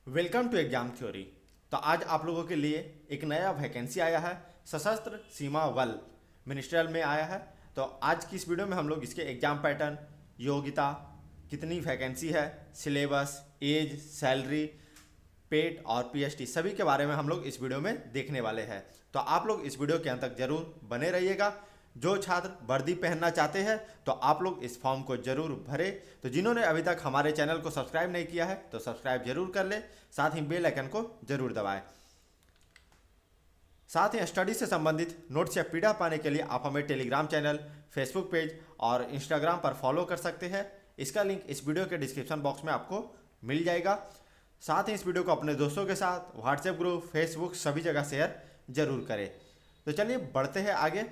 Welcome to exam theory. तो आज आप लोगों के लिए एक नया वैकेंसी आया है, सशस्त्र सीमा बल मिनिस्ट्रियल में आया है। तो आज की इस वीडियो में हम लोग इसके एग्जाम पैटर्न, योग्यता, कितनी वैकेंसी है, सिलेबस, एज, सैलरी, पेट और पीएचटी सभी के बारे में हम लोग इस वीडियो में देखने वाले हैं। तो आप लोग इस वीडियो के अंत तक जरूर बने रहिएगा। जो छात्र वर्दी पहनना चाहते हैं तो आप लोग इस फॉर्म को जरूर भरें। तो जिन्होंने अभी तक हमारे चैनल को सब्सक्राइब नहीं किया है तो सब्सक्राइब जरूर कर ले, साथ ही बेल आइकन को जरूर दबाएं। साथ ही स्टडी से संबंधित नोट्स या पीडीएफ पाने के लिए आप हमें टेलीग्राम चैनल, फेसबुक पेज और इंस्टाग्राम पर फॉलो कर सकते हैं। इसका लिंक इस वीडियो के डिस्क्रिप्शन बॉक्स में आपको मिल जाएगा। साथ ही इस वीडियो को अपने दोस्तों के साथ व्हाट्सएप ग्रुप, फेसबुक सभी जगह शेयर जरूर करें। तो चलिए बढ़ते हैं आगे।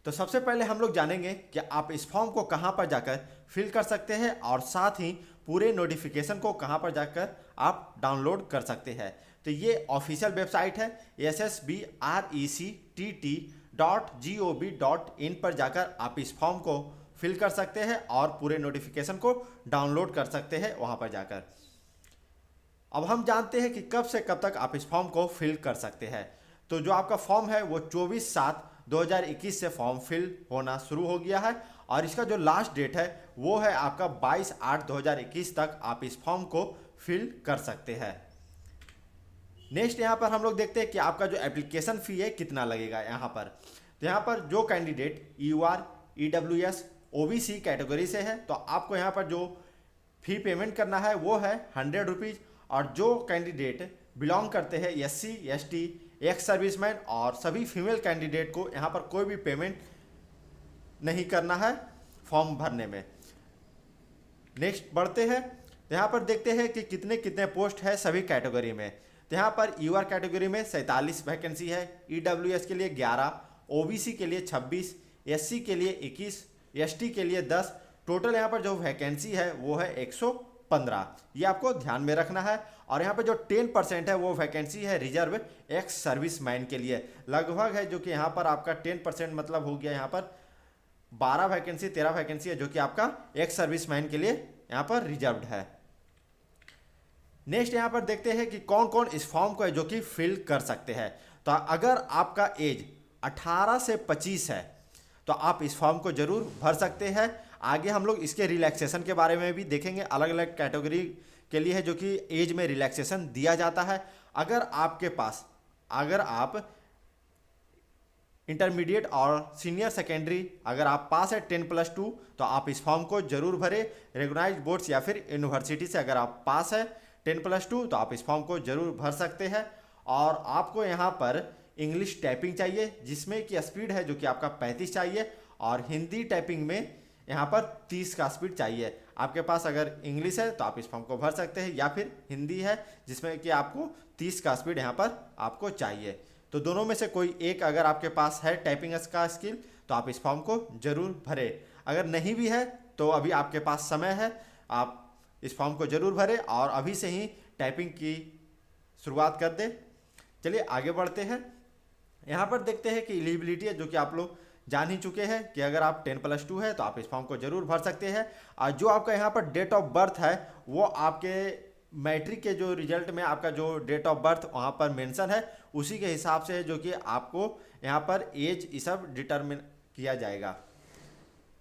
तो सबसे पहले हम लोग जानेंगे कि आप इस फॉर्म को कहां पर जाकर फिल कर सकते हैं और साथ ही पूरे नोटिफिकेशन को कहां पर जाकर आप डाउनलोड कर सकते हैं। तो ये ऑफिशियल वेबसाइट है ssbrect.gov.in पर जाकर आप इस फॉर्म को फिल कर सकते हैं और पूरे नोटिफिकेशन को डाउनलोड कर सकते हैं वहां पर जाकर। अब हम जानते हैं कि कब से कब तक आप इस फॉर्म को फिल कर सकते हैं। तो जो आपका फॉर्म है वो 24/7/2021 से फॉर्म फिल होना शुरू हो गया है और इसका जो लास्ट डेट है वो है आपका 22/8/2021 तक आप इस फॉर्म को फिल कर सकते हैं। नेक्स्ट यहाँ पर हम लोग देखते हैं कि आपका जो एप्लीकेशन फ़ी है कितना लगेगा यहाँ पर। तो यहाँ पर जो candidate UR, EWS, OBC category से है तो आपको यहाँ पर जो फी पेमेंट करना है वो है 100 रुपीज़। और जो कैंडिडेट बिलोंग करते हैं एससी, एसटी, एक्स सर्विसमैन और सभी फीमेल कैंडिडेट को यहाँ पर कोई भी पेमेंट नहीं करना है फॉर्म भरने में। नेक्स्ट बढ़ते हैं। तो यहाँ पर देखते हैं कि कितने कितने पोस्ट है सभी कैटेगरी में। तो यहाँ पर यूआर कैटेगरी में 47 वैकेंसी है, ईडब्ल्यूएस के लिए 11, ओबीसी के लिए 26, एससी के लिए 21, एसटी के लिए 10। टोटल यहाँ पर जो वैकेंसी है वो है 115। ये आपको ध्यान में रखना है। और यहाँ पर जो 10% है वो वैकेंसी है रिजर्व एक्स सर्विसमैन के लिए लगभग है, जो कि यहाँ पर आपका 10% मतलब हो गया यहाँ पर 12 वैकेंसी, 13 वैकेंसी है जो कि आपका एक्स सर्विसमैन के लिए यहाँ पर रिजर्व्ड है। नेक्स्ट यहाँ पर देखते हैं कि कौन कौन इस फॉर्म को है जो कि फिल कर सकते हैं। तो अगर आपका एज 18 से 25 है तो आप इस फॉर्म को जरूर भर सकते हैं। आगे हम लोग इसके रिलैक्सेशन के बारे में भी देखेंगे, अलग अलग कैटेगरी के लिए है जो कि एज में रिलैक्सेशन दिया जाता है। अगर आप इंटरमीडिएट और सीनियर सेकेंडरी अगर आप पास है 10+2 तो आप इस फॉर्म को जरूर भरें। रेगनाइज्ड बोर्ड्स या फिर यूनिवर्सिटी से अगर आप पास है 10+2 तो आप इस फॉर्म को जरूर भर सकते हैं। और आपको यहाँ पर इंग्लिश टाइपिंग चाहिए जिसमें कि स्पीड है जो कि आपका 35 चाहिए और हिंदी टाइपिंग में यहाँ पर 30 का स्पीड चाहिए। आपके पास अगर इंग्लिश है तो आप इस फॉर्म को भर सकते हैं या फिर हिंदी है जिसमें कि आपको 30 का स्पीड यहाँ पर आपको चाहिए। तो दोनों में से कोई एक अगर आपके पास है टाइपिंग का स्किल तो आप इस फॉर्म को जरूर भरें। अगर नहीं भी है तो अभी आपके पास समय है, आप इस फॉर्म को जरूर भरें और अभी से ही टाइपिंग की शुरुआत कर दें। चलिए आगे बढ़ते हैं। यहाँ पर देखते हैं कि एलिजिबिलिटी है जो कि आप लोग जान ही चुके हैं कि अगर आप 10+2 है तो आप इस फॉर्म को जरूर भर सकते हैं। और जो आपका यहाँ पर डेट ऑफ बर्थ है वो आपके मैट्रिक के जो रिजल्ट में आपका जो डेट ऑफ बर्थ वहाँ पर मेंशन है उसी के हिसाब से है जो कि आपको यहाँ पर एज ये सब डिटरमिन किया जाएगा।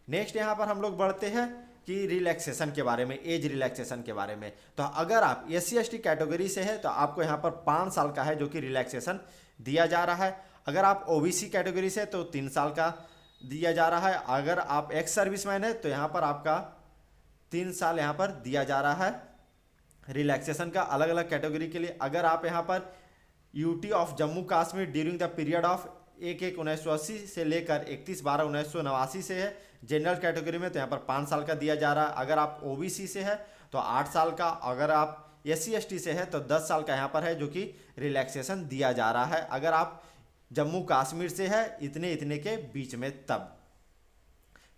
नेक्स्ट यहाँ पर हम लोग बढ़ते हैं कि रिलैक्सेशन के बारे में, एज रिलैक्सेशन के बारे में। तो अगर आप SC/ST कैटेगरी से है तो आपको यहाँ पर 5 साल का है जो कि रिलैक्सेशन दिया जा रहा है। अगर आप OBC कैटेगरी से तो 3 साल का दिया जा रहा है। अगर आप एक्स सर्विसमैन है तो यहाँ पर आपका 3 साल यहाँ पर दिया जा रहा है रिलैक्सेशन का अलग अलग कैटेगरी के लिए। अगर आप यहाँ पर UT of Jammu Kashmir during the period of 1/1/1980 से लेकर 31/12/1989 से है जनरल कैटेगरी में तो यहाँ पर 5 साल का दिया जा रहा है। अगर आप OBC से है तो 8 साल का, अगर आप SC/ST से है तो 10 साल का यहाँ पर है जो कि रिलैक्सेशन दिया जा रहा है। अगर आप जम्मू कश्मीर से है इतने इतने के बीच में तब।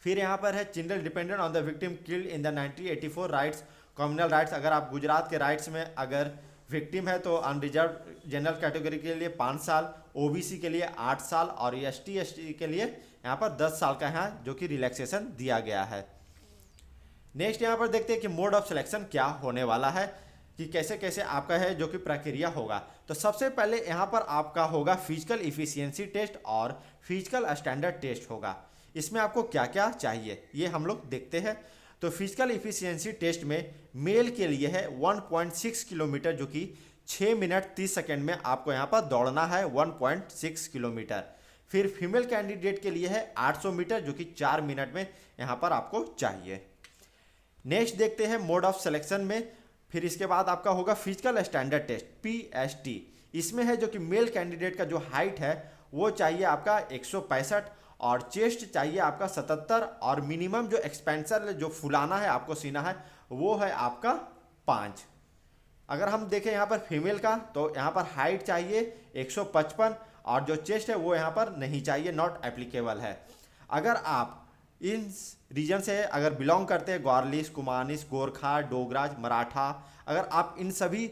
फिर यहाँ पर है children dependent on the victim killed in the 1984 rights, communal riots. अगर आप गुजरात के राइट्स में अगर विक्टिम है तो अनरिजर्व जनरल कैटेगरी के लिए 5 साल, OBC के लिए 8 साल और ST/ST के लिए यहाँ पर 10 साल का यहाँ जो कि रिलैक्सेशन दिया गया है। नेक्स्ट यहाँ पर देखते हैं कि मोड ऑफ सिलेक्शन क्या होने वाला है। कि कैसे कैसे आपका है जो कि प्रक्रिया होगा। तो सबसे पहले यहाँ पर आपका होगा फिजिकल इफिशियंसी टेस्ट और फिजिकल स्टैंडर्ड टेस्ट होगा। इसमें आपको क्या क्या चाहिए ये हम लोग देखते हैं। तो फिजिकल इफिशियंसी टेस्ट में मेल के लिए है 1.6 किलोमीटर जो कि 6 मिनट 30 सेकेंड में आपको यहाँ पर दौड़ना है 1.6 किलोमीटर। फिर फीमेल कैंडिडेट के लिए है 800 मीटर जो कि 4 मिनट में यहाँ पर आपको चाहिए। नेक्स्ट देखते हैं मोड ऑफ सिलेक्शन में। फिर इसके बाद आपका होगा फिजिकल स्टैंडर्ड टेस्ट PST। इसमें है जो कि मेल कैंडिडेट का जो हाइट है वो चाहिए आपका 165 और चेस्ट चाहिए आपका 77 और मिनिमम जो एक्सपेंसर जो फुलाना है आपको सीना है वो है आपका 5। अगर हम देखें यहाँ पर फीमेल का तो यहाँ पर हाइट चाहिए 155 और जो चेस्ट है वो यहाँ पर नहीं चाहिए, नॉट एप्लीकेबल है। अगर आप इन रीजन से अगर बिलोंग करते हैं ग्वालियर, कुमानिस, गोरखा, डोगराज, मराठा, अगर आप इन सभी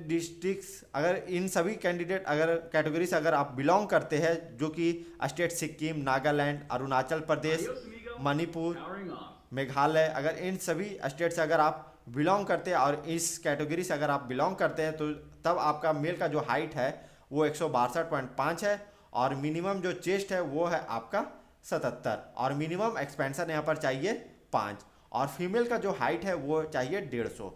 डिस्ट्रिक्ट्स अगर इन सभी कैंडिडेट अगर कैटेगरी से अगर आप बिलोंग करते हैं जो कि स्टेट सिक्किम, नागालैंड, अरुणाचल प्रदेश, मणिपुर, मेघालय, अगर इन सभी स्टेट से अगर आप बिलोंग करते हैं और इस कैटेगरी से अगर आप बिलोंग करते हैं तो तब आपका मेल का जो हाइट है वो 162.5 है और मिनिमम जो चेस्ट है वो है आपका 77 और मिनिमम एक्सपेंशन यहाँ पर चाहिए 5 और फीमेल का जो हाइट है वो चाहिए 150।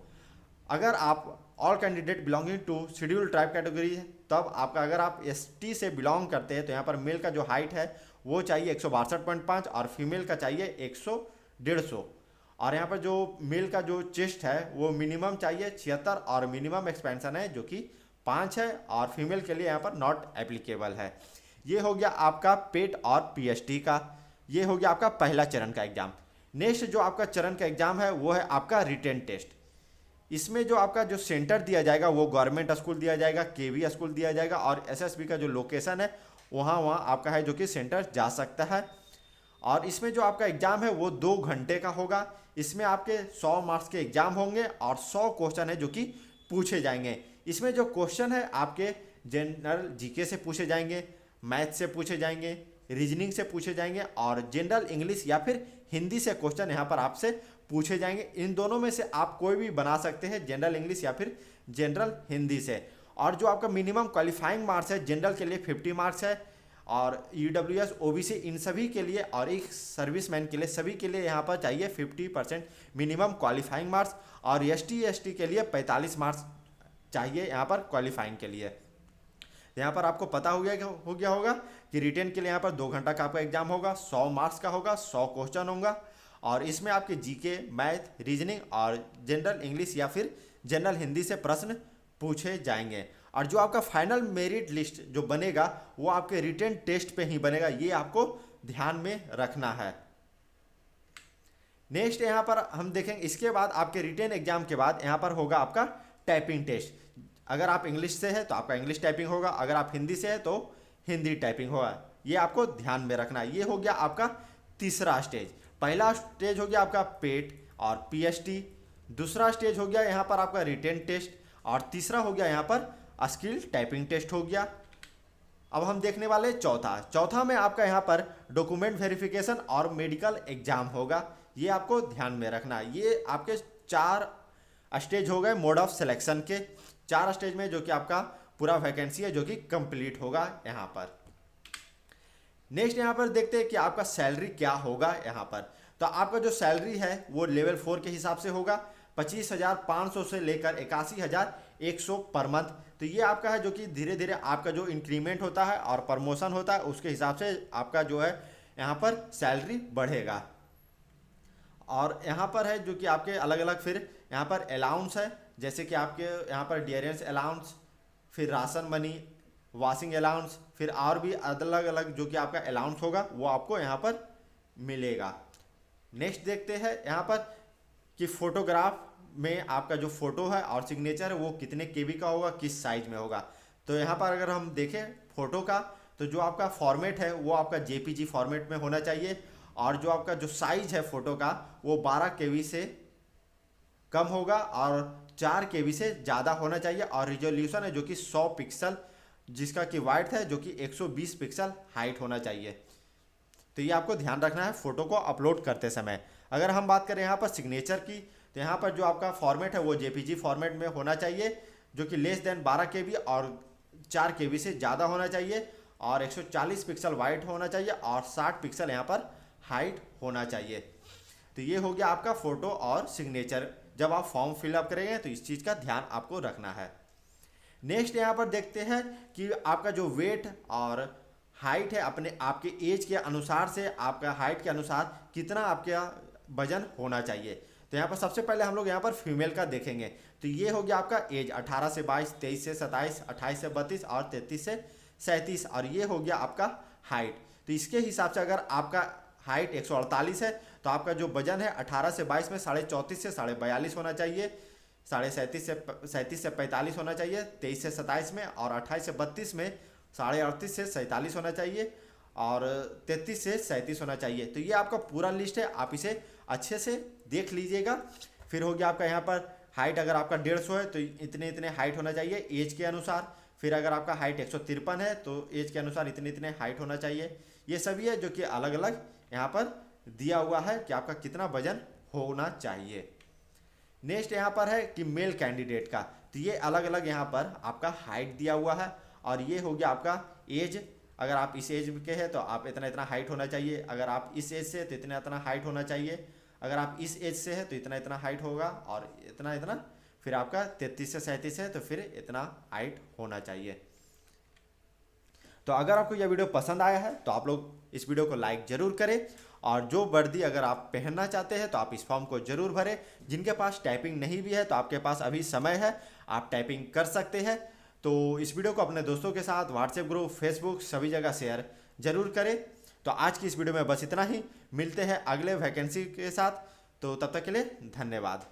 अगर आप all candidate belonging to schedule tribe category है तब आपका अगर आप ST से बिलोंग करते हैं तो यहाँ पर मेल का जो हाइट है वो चाहिए 162.5 और फीमेल का चाहिए 150 और यहाँ पर जो मेल का जो चेस्ट है वो मिनिमम चाहिए 76 और मिनिमम एक्सपेंशन है जो कि 5 है और फीमेल के लिए यहाँ पर नॉट एप्लीकेबल है। ये हो गया आपका पेट और PST का, ये हो गया आपका पहला चरण का एग्जाम। नेक्स्ट जो आपका चरण का एग्जाम है वो है आपका रिटेन टेस्ट। इसमें जो आपका जो सेंटर दिया जाएगा वो गवर्नमेंट स्कूल दिया जाएगा, KV स्कूल दिया जाएगा और SSB का जो लोकेशन है वहाँ आपका है जो कि सेंटर जा सकता है। और इसमें जो आपका एग्जाम है वो 2 घंटे का होगा। इसमें आपके 100 मार्क्स के एग्जाम होंगे और 100 क्वेश्चन है जो कि पूछे जाएंगे। इसमें जो क्वेश्चन है आपके जनरल GK से पूछे जाएंगे, मैथ से पूछे जाएंगे, रीजनिंग से पूछे जाएंगे और जनरल इंग्लिश या फिर हिंदी से क्वेश्चन यहाँ पर आपसे पूछे जाएंगे। इन दोनों में से आप कोई भी बना सकते हैं, जनरल इंग्लिश या फिर जनरल हिंदी से। और जो आपका मिनिमम क्वालिफाइंग मार्क्स है जनरल के लिए 50 मार्क्स है और EWS OBC इन सभी के लिए और एक सर्विसमैन के लिए सभी के लिए यहाँ पर चाहिए 50% मिनिमम क्वालिफाइंग मार्क्स और ST ST के लिए 45 मार्क्स चाहिए यहाँ पर क्वालिफाइंग के लिए। यहाँ पर आपको पता हो गया होगा कि रिटेन के लिए यहाँ पर 2 घंटा का आपका एग्जाम होगा, 100 मार्क्स का होगा, 100 क्वेश्चन होगा और इसमें आपके GK, मैथ, रीजनिंग और जनरल इंग्लिश या फिर जनरल हिंदी से प्रश्न पूछे जाएंगे। और जो आपका फाइनल मेरिट लिस्ट जो बनेगा वो आपके रिटेन टेस्ट पे ही बनेगा, ये आपको ध्यान में रखना है। नेक्स्ट यहाँ पर हम देखेंगे इसके बाद आपके रिटेन एग्जाम के बाद यहाँ पर होगा आपका टाइपिंग टेस्ट। अगर आप इंग्लिश से है तो आपका इंग्लिश टाइपिंग होगा, अगर आप हिंदी से है तो हिंदी टाइपिंग होगा, ये आपको ध्यान में रखना है। ये हो गया आपका तीसरा स्टेज। पहला स्टेज हो गया आपका पेट और PST, दूसरा स्टेज हो गया यहाँ पर आपका रिटेन टेस्ट और तीसरा हो गया यहाँ पर स्किल टाइपिंग टेस्ट हो गया। अब हम देखने वाले चौथा में आपका यहाँ पर डॉक्यूमेंट वेरिफिकेशन और मेडिकल एग्जाम होगा, ये आपको ध्यान में रखना। ये आपके 4 स्टेज हो गए मोड ऑफ सिलेक्शन के, 4 स्टेज में जो कि आपका पूरा वैकेंसी है जो कि कंप्लीट होगा यहाँ पर। नेक्स्ट यहाँ पर देखते हैं कि आपका सैलरी क्या होगा यहाँ पर। तो आपका जो सैलरी है वो लेवल 4 के हिसाब से होगा, 25,500 से लेकर 81,100 पर मंथ। तो ये आपका है जो कि धीरे धीरे आपका जो इंक्रीमेंट होता है और प्रमोशन होता है उसके हिसाब से आपका जो है यहाँ पर सैलरी बढ़ेगा। और यहाँ पर है जो कि आपके अलग अलग फिर यहाँ पर अलाउंस है, जैसे कि आपके यहाँ पर डियरेंस अलाउंस, फिर राशन मनी, वॉशिंग अलाउंस, फिर और भी अलग अलग जो कि आपका अलाउंस होगा वो आपको यहाँ पर मिलेगा। नेक्स्ट देखते हैं यहाँ पर कि फोटोग्राफ में आपका जो फोटो है और सिग्नेचर है वो कितने KB का होगा, किस साइज में होगा। तो यहाँ पर अगर हम देखें फोटो का तो जो आपका फॉर्मेट है वो आपका JPG फॉर्मेट में होना चाहिए और जो आपका जो साइज है फोटो का वो 12 KB से कम होगा और 4 KB से ज़्यादा होना चाहिए और रिजोल्यूशन है जो कि 100 पिक्सल जिसका कि वाइड है जो कि 120 पिक्सल हाइट होना चाहिए। तो ये आपको ध्यान रखना है फोटो को अपलोड करते समय। अगर हम बात करें यहाँ पर सिग्नेचर की तो यहाँ पर जो आपका फॉर्मेट है वो जेपीजी फॉर्मेट में होना चाहिए, जो कि लेस देन 12 KB और 4 KB से ज़्यादा होना चाहिए, और 140 पिक्सल वाइड होना चाहिए, और 60 पिक्सल यहाँ पर हाइट होना चाहिए। तो ये हो गया आपका फ़ोटो और सिग्नेचर। जब आप फॉर्म फिलअप करेंगे तो इस चीज़ का ध्यान आपको रखना है। नेक्स्ट यहाँ पर देखते हैं कि आपका जो वेट और हाइट है अपने आपके एज के अनुसार से, आपका हाइट के अनुसार कितना आपका वजन होना चाहिए। तो यहाँ पर सबसे पहले हम लोग यहाँ पर फीमेल का देखेंगे। तो ये हो गया आपका एज 18 से 22, 23 से 27, 28 से 32 और 33 से 37, और ये हो गया आपका हाइट। तो इसके हिसाब से अगर आपका हाइट 148 है तो आपका जो वजन है 18 से 22 में 34.5 से 42.5 होना चाहिए, 37.5 से 45 होना चाहिए, 23 से 27 में, और 28 से 32 में 38.5 से 47 होना चाहिए, और 33 से 37 होना चाहिए। तो ये आपका पूरा लिस्ट है, आप इसे अच्छे से देख लीजिएगा। फिर हो गया आपका यहाँ पर हाइट, अगर आपका 150 है तो इतने इतने हाइट होना चाहिए एज के अनुसार। फिर अगर आपका हाइट 153 है तो एज के अनुसार इतने इतने हाइट होना चाहिए। ये सभी है जो कि अलग अलग यहाँ पर दिया हुआ है कि आपका कितना वजन होना चाहिए। नेक्स्ट यहाँ पर है कि मेल कैंडिडेट का, तो ये अलग अलग यहाँ पर आपका हाइट दिया हुआ है, और ये हो गया आपका एज। अगर आप इस एज के हैं तो आप इतना इतना हाइट होना चाहिए, अगर आप इस एज से तो इतना इतना हाइट होना चाहिए, अगर आप इस एज से है तो इतना इतना हाइट होगा, और इतना इतना, फिर आपका 33 से 37 है तो फिर इतना हाइट होना चाहिए। तो अगर आपको यह वीडियो पसंद आया है तो आप लोग इस वीडियो को लाइक ज़रूर करें, और जो वर्दी अगर आप पहनना चाहते हैं तो आप इस फॉर्म को ज़रूर भरें। जिनके पास टाइपिंग नहीं भी है तो आपके पास अभी समय है, आप टाइपिंग कर सकते हैं। तो इस वीडियो को अपने दोस्तों के साथ व्हाट्सएप ग्रुप, फेसबुक सभी जगह शेयर जरूर करें। तो आज की इस वीडियो में बस इतना ही, मिलते हैं अगले वैकेंसी के साथ। तो तब तक के लिए धन्यवाद।